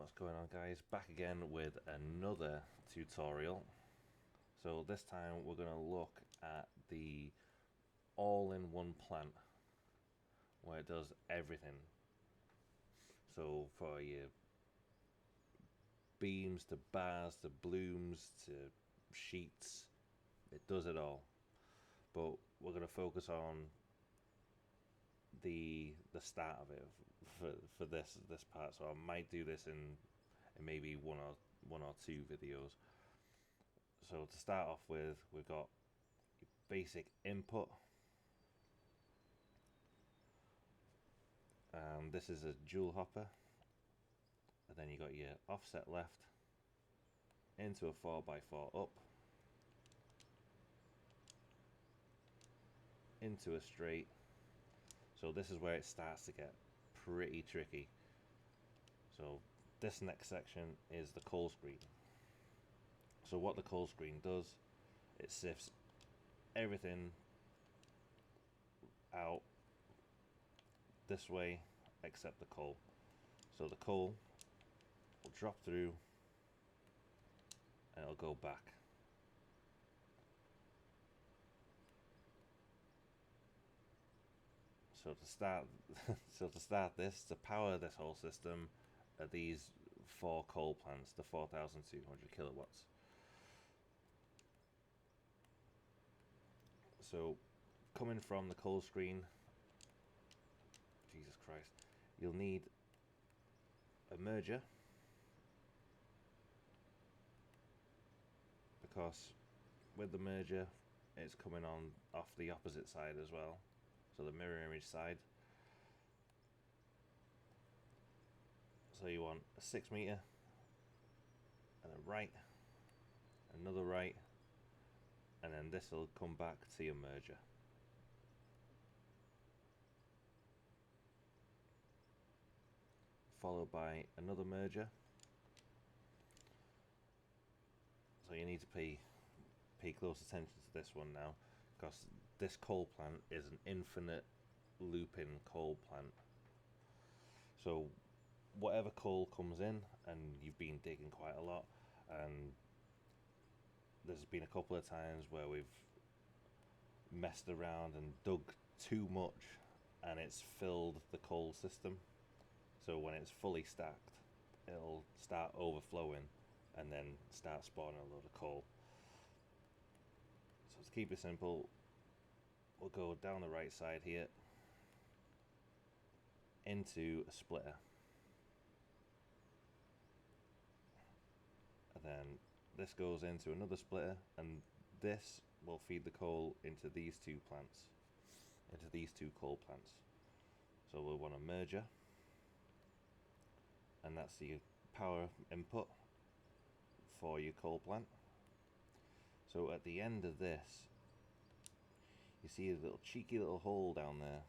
What's going on, guys? Back again with another tutorial. So this time we're going to look at the all-in-one plant where it does everything. So for your beams to bars to blooms to sheets, it does it all. But we're going to focus on the start of it for this part. So I might do this in maybe one or two videos. So to start off with, we've got your basic input, and this is a dual hopper, and then you got your offset left into a 4x4 up, into a straight. So this is where it starts to get pretty tricky. So this next section is the coal screen. So what the coal screen does, it sifts everything out this way except the coal. So the coal will drop through and it'll go back. So to start this, to power this whole system, are these 4 coal plants, the 4,200 kilowatts. So coming from the coal screen, Jesus Christ, you'll need a merger, because with the merger it's coming on off the opposite side as well, so the mirror image side. So you want a 6 meter and a right, another right, and then this will come back to your merger. Followed by another merger. So you need to pay close attention to this one now, because this coal plant is an infinite looping coal plant. So whatever coal comes in, and you've been digging quite a lot, and there's been a couple of times where we've messed around and dug too much and it's filled the coal system. So when it's fully stacked, it'll start overflowing and then start spawning a load of coal. So to keep it simple, we'll go down the right side here into a splitter, and then this goes into another splitter, and this will feed the coal into these two plants, into these two coal plants. So we'll want a merger, and that's the power input for your coal plant. So at the end of this, you see a little cheeky little hole down there,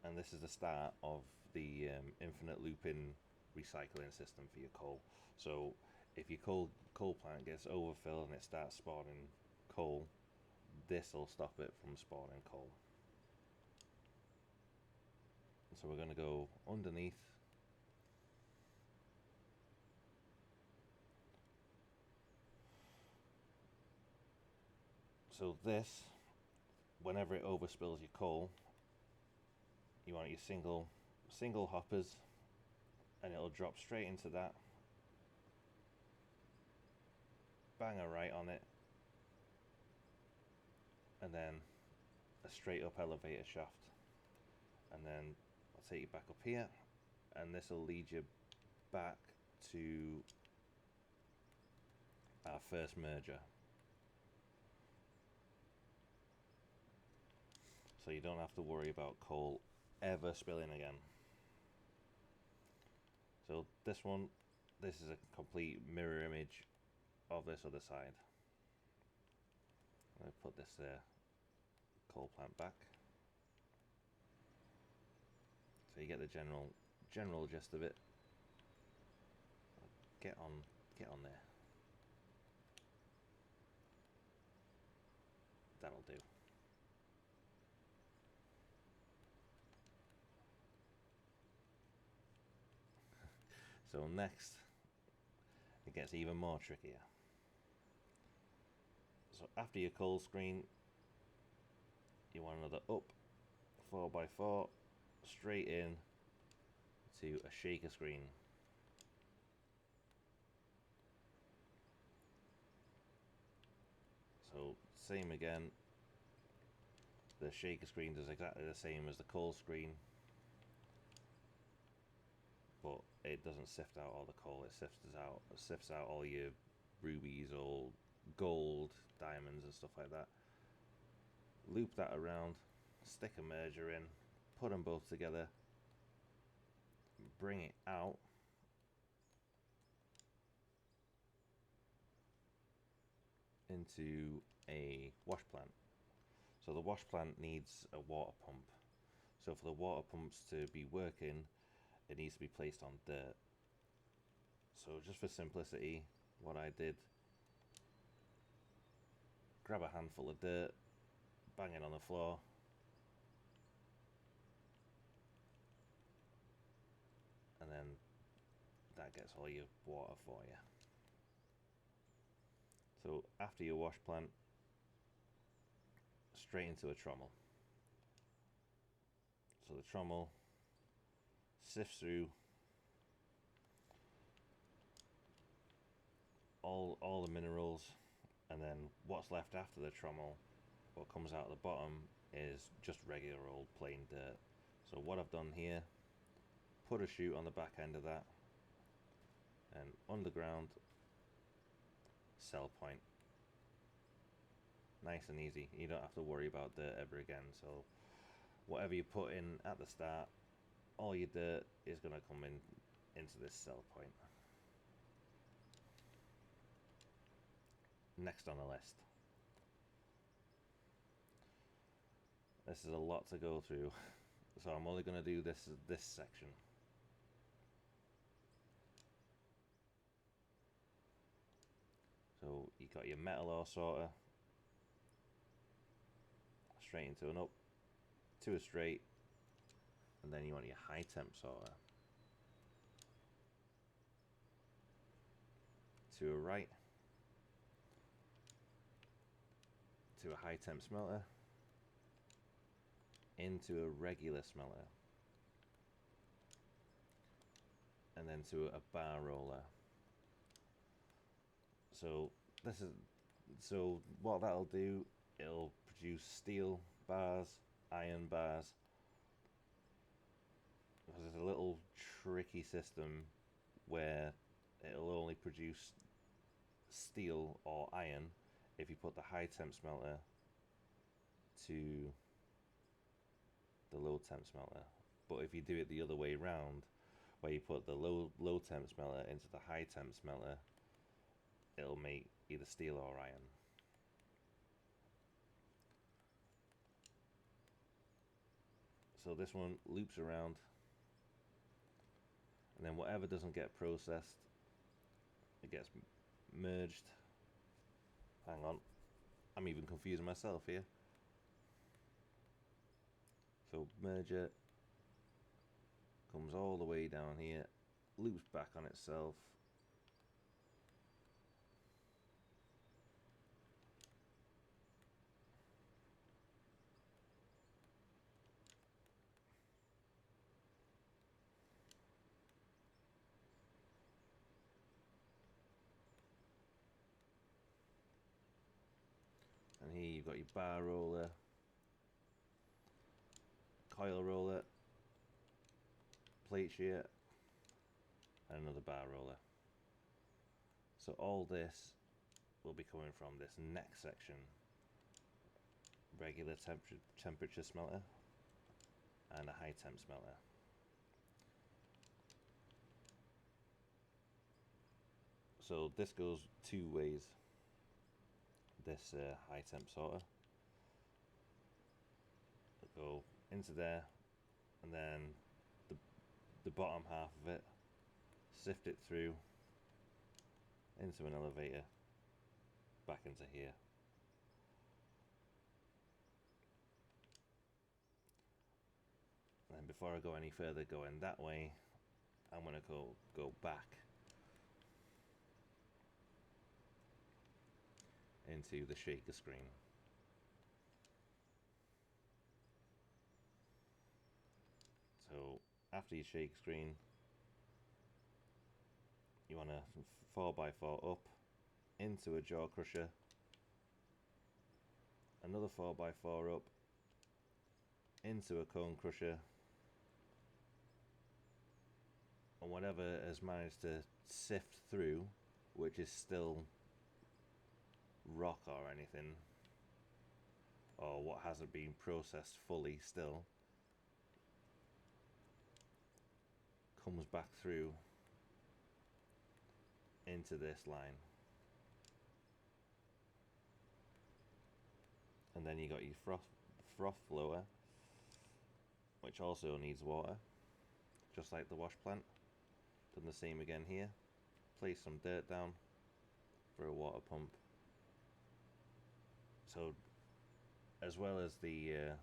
and this is the start of the infinite looping recycling system for your coal. So if your coal plant gets overfilled and it starts spawning coal, this will stop it from spawning coal. So we're going to go underneath, so this, whenever it overspills your coal, you want your single hoppers, and it'll drop straight into that, bang a right on it, and then a straight up elevator shaft, and then I'll take you back up here, and this will lead you back to our first merger. So you don't have to worry about coal ever spilling again. So this is a complete mirror image of this other side. I'm going to put this coal plant back, so you get the general gist of it. Get on there. That'll do. So next, it gets even more trickier. So after your cold screen, you want another up 4x4 straight in to a shaker screen. So same again, the shaker screen does exactly the same as the coal screen, but it doesn't sift out all the coal. It sifts out all your rubies or gold, diamonds and stuff like that. Loop that around, stick a merger in, put them both together, bring it out, into a wash plant. So the wash plant needs a water pump. So for the water pumps to be working, it needs to be placed on dirt. So just for simplicity, what I did, grab a handful of dirt, bang it on the floor, and then that gets all your water for you. So after your wash plant, straight into a trommel. So the trommel sifts through all the minerals, and then what's left after the trommel, what comes out of the bottom, is just regular old plain dirt. So what I've done here, put a chute on the back end of that, and underground cell point. Nice and easy. You don't have to worry about dirt ever again. So whatever you put in at the start, all your dirt is going to come into this cell point. Next on the list. This is a lot to go through, so I'm only going to do this section. So you got your metal ore sorter, straight into an up, to a straight, and then you want your high temp sorter, to a right, to a high temp smelter, into a regular smelter, and then to a bar roller. So what that'll do, it'll produce steel bars, iron bars. There's a little tricky system where it'll only produce steel or iron if you put the high temp smelter to the low temp smelter. But if you do it the other way around, where you put the low temp smelter into the high temp smelter, it'll make either steel or iron. So this one loops around, and then whatever doesn't get processed, it gets merged. Hang on, I'm even confusing myself here. So merger comes all the way down here, loops back on itself, and here you've got your bar roller, coil roller, plate shear, and another bar roller. So all this will be coming from this next section, regular temperature smelter and a high temp smelter. So this goes two ways, this high temp sorter. It'll go into there, and then the bottom half of it, sift it through into an elevator, back into here. And before I go any further going that way, I'm going to go back into the shaker screen. So after your shaker screen, you want to 4x4 up into a jaw crusher, another 4x4 up into a cone crusher, and whatever has managed to sift through, which is still rock or anything, or what hasn't been processed fully still, comes back through into this line. And then you got your froth blower, which also needs water, just like the wash plant. Done the same again here. Place some dirt down for a water pump. So as well as the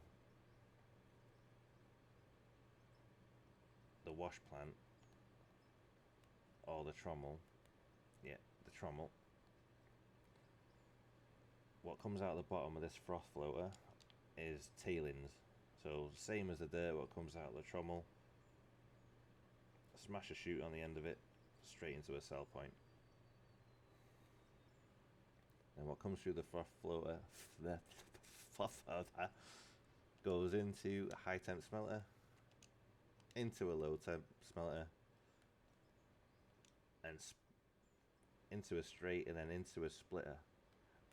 wash plant, or the trommel, the trommel, what comes out of the bottom of this froth floater is tailings. So same as the dirt, what comes out of the trommel, smash a chute on the end of it straight into a cell point. And what comes through the froth floater goes into a high temp smelter, into a low temp smelter, and into a straight, and then into a splitter,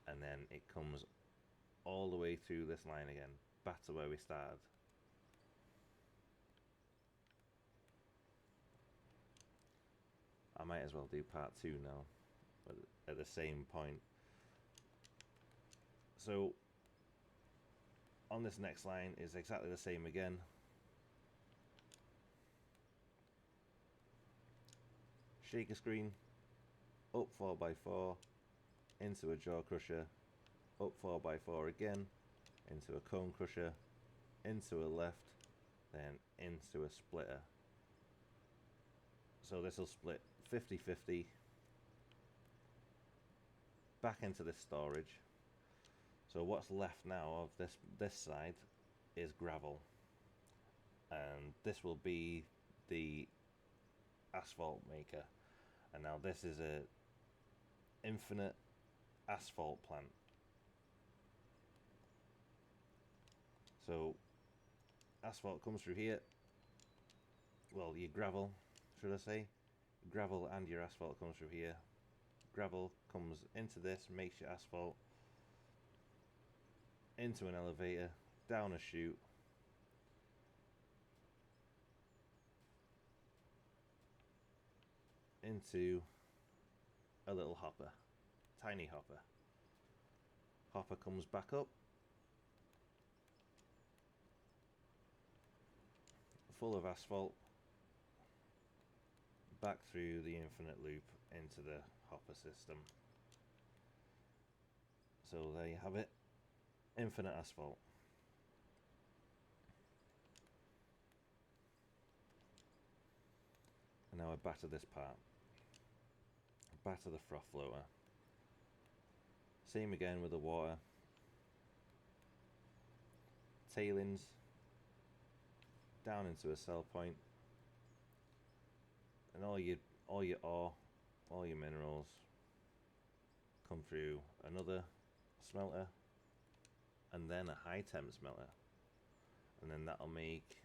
and then it comes all the way through this line again, back to where we started. I might as well do part 2 now, but at the same point. So on this next line is exactly the same again. Shaker screen, up 4x4, into a jaw crusher, up 4x4 again, into a cone crusher, into a left, then into a splitter. So this will split 50-50 back into this storage. So what's left now of this side is gravel, and this will be the asphalt maker. And now this is a infinite asphalt plant. So asphalt comes through here, well, your gravel, should I say, gravel and your asphalt comes through here. Gravel comes into this, makes your asphalt, into an elevator, down a chute, into a little hopper, tiny hopper. Hopper comes back up, full of asphalt, back through the infinite loop into the hopper system. So there you have it, infinite asphalt. And now I batter this part. Batter the froth floater. Same again with the water. Tailings down into a cell point, and all your ore, all your minerals come through another smelter, and then a high temp smelter, and then that'll make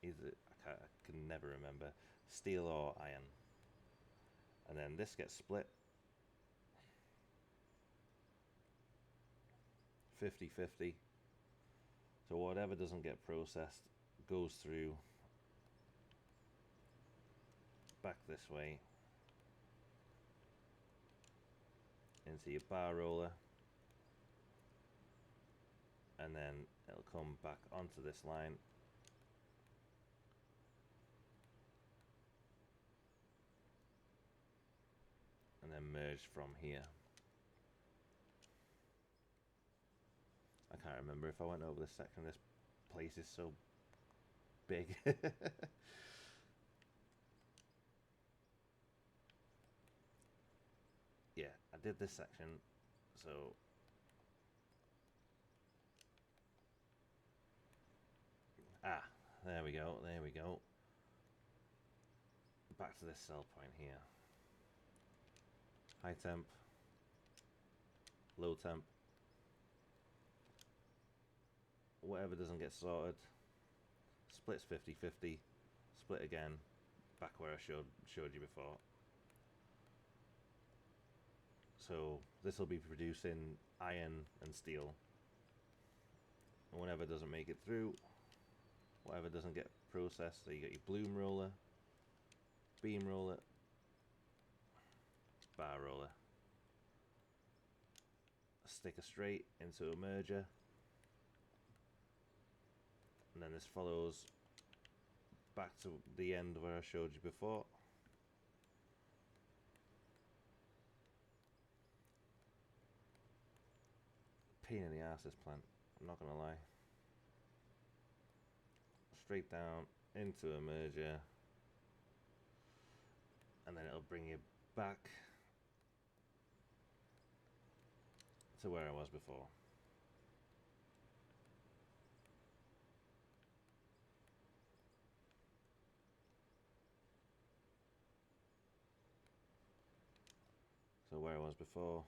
either, I can never remember, steel or iron. And then this gets split 50-50. So whatever doesn't get processed goes through back this way into your bar roller, and then it'll come back onto this line and then merge from here. I can't remember if I went over this section. This place is so big. did this section, so there we go, there we go. Back to this cell point here. High temp, low temp. Whatever doesn't get sorted, splits 50-50, split again, back where I showed you before. So this will be producing iron and steel. And whatever doesn't make it through, whatever doesn't get processed, so you got your bloom roller, beam roller, bar roller. Stick a straight into a merger, and then this follows back to the end where I showed you before. Pain in the ass, this plant, I'm not gonna lie. Straight down into a merger, and then it'll bring you back to where I was before. So where I was before,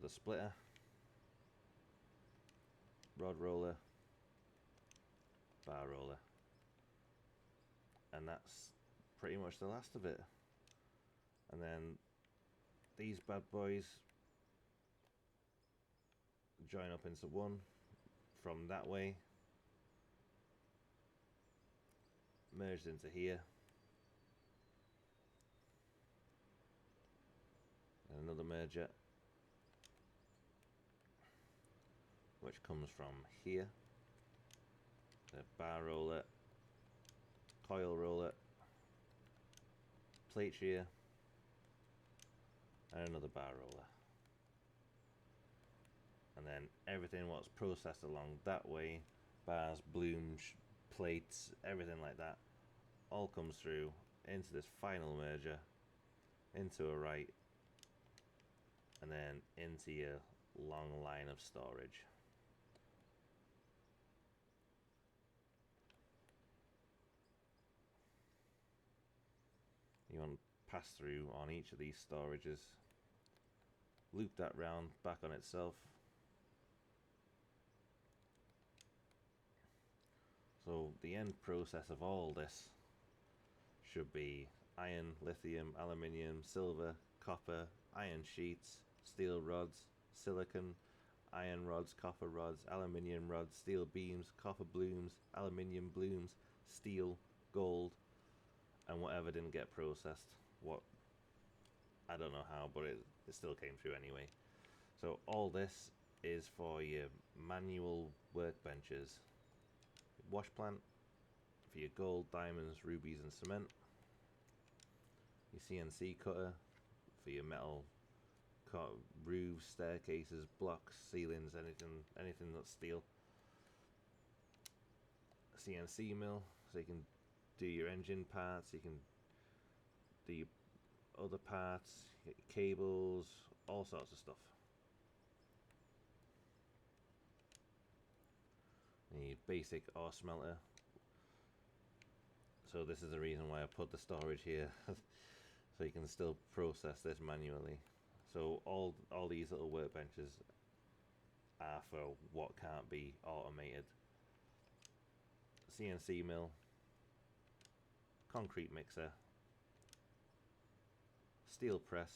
the splitter, rod roller, bar roller, and that's pretty much the last of it. And then these bad boys join up into one from that way, merged into here, and another merger which comes from here, the bar roller, coil roller, plate shear, and another bar roller. And then everything what's processed along that way, bars, blooms, plates, everything like that, all comes through into this final merger, into a right, and then into your long line of storage. You want to pass through on each of these storages, loop that round back on itself. So the end process of all this should be iron, lithium, aluminium, silver, copper, iron sheets, steel rods, silicon, iron rods, copper rods, aluminium rods, steel beams, copper blooms, aluminium blooms, steel, gold, and whatever didn't get processed. What, I don't know how, but it still came through anyway. So all this is for your manual workbenches. Wash plant for your gold, diamonds, rubies and cement. Your CNC cutter for your metal roofs, staircases, blocks, ceilings, anything that's steel. CNC mill, so you can do your engine parts, you can do your other parts, your cables, all sorts of stuff. The basic ore smelter. So this is the reason why I put the storage here, so you can still process this manually. So all these little workbenches are for what can't be automated. CNC mill, concrete mixer, steel press,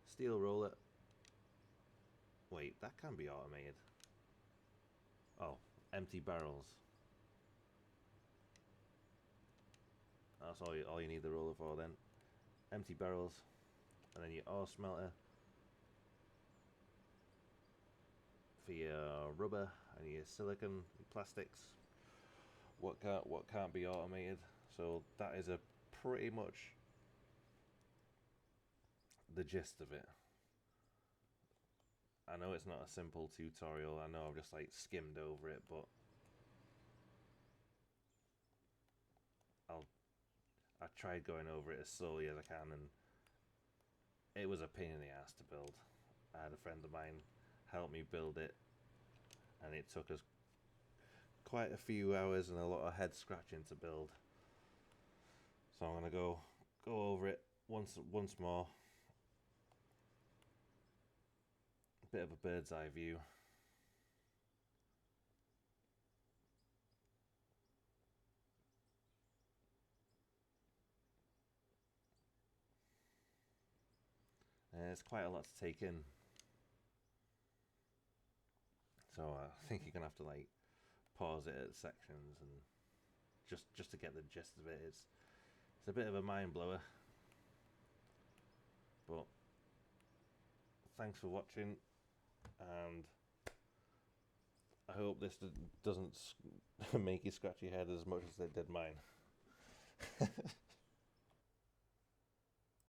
steel roller. Wait, that can be automated. Oh, empty barrels. That's all you need the roller for then. Empty barrels, and then your ore smelter for your rubber and your silicon, your plastics. What can't be automated. So that is a pretty much the gist of it. I know it's not a simple tutorial. I know I've just like skimmed over it, but I tried going over it as slowly as I can, and it was a pain in the ass to build. I had a friend of mine help me build it, and it took us quite a few hours and a lot of head scratching to build. So I'm gonna go over it once more. A bit of a bird's eye view. And it's quite a lot to take in. So I think you're gonna have to like pause it at sections and just to get the gist of it. It's a bit of a mind blower. But thanks for watching, and I hope this doesn't make you scratch your head as much as it did mine.